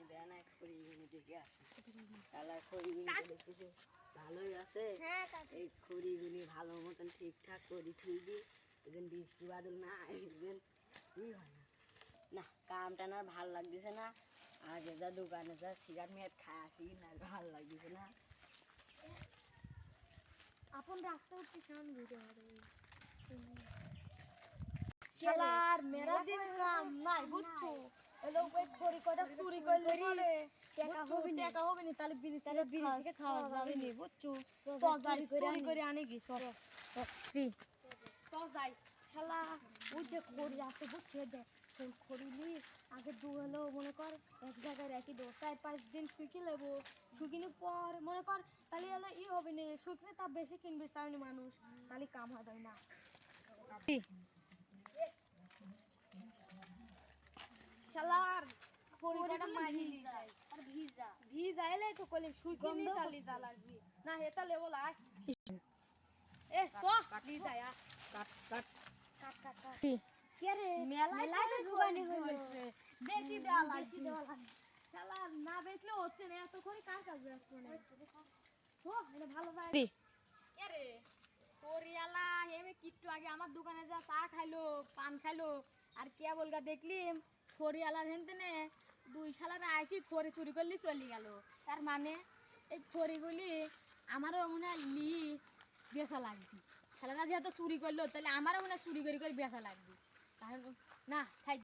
দেয় না খড়িগুনি দেখে আসি তাহলে খড়িগুনি দেখতেছে ভালোই আছে এই খড়িগুনি ভালো মতন ঠিকঠাক করি ঠিকই এদিন বৃষ্টি বাদল না এদিন ই হয় না না কামটা না ভাল লাগতেছে না আগে যা দোকানে যা সিগারেট মিগারেট খায় আসি না ভাল লাগতেছে না আপন রাস্তা উঠতে সামনে ভিডিও শালার মেরা দিন কাম নাই বুঝছো এলো ওই খড়ি কয়টা চুরি করলে বলে টাকা হবে না তাহলে বিড়ি থেকে খাওয়া যাবে না বুঝছো সজাই চুরি করে আনে কি সব ফ্রি সজাই শালা ওই যে খড়ি আছে বুঝছো দেখ সেই খড়ি নি আগে দু হলো মনে কর এক জায়গায় রাখি দো 4-5 দিন শুকিয়ে নেবো শুকিয়ে পর মনে কর তাহলে হলো ই হবে না শুকনে তা বেশি কিনবে সামনে মানুষ তাহলে কাম হবে না শালার খড়িটা মারি যায় আর ভিজা এলে তো কইলে শুকিয়ে নি তালি যা লাগবে না হেতা লেবো লাই এ সো ভিজা কাট কাট কাট কাট কাট কে রে মেলাই তো জুবানি হইছে বেশি দেওয়া লাগবে শালার না বেচলে হচ্ছে না এত করে কার কাছে আসছে না ও এটা ভালো ভাই কে রে কোরিয়ালা হেমে কিট্টু আগে আমার দোকানে যা চা খাইলো পান খাইলো আর কে বলগা দেখলিম খড়িয়ালার হেনতেনে দুই শালারা আইসি খড়ি চুরি করলি চলে গেল তার মানে এই খড়িগুলি আমারও মনে হয় লি বেচা লাগবে শালারা যেহেতু চুরি করলো তাহলে আমারও মনে হয় চুরি করে বেচা লাগবে তাহলে না থাক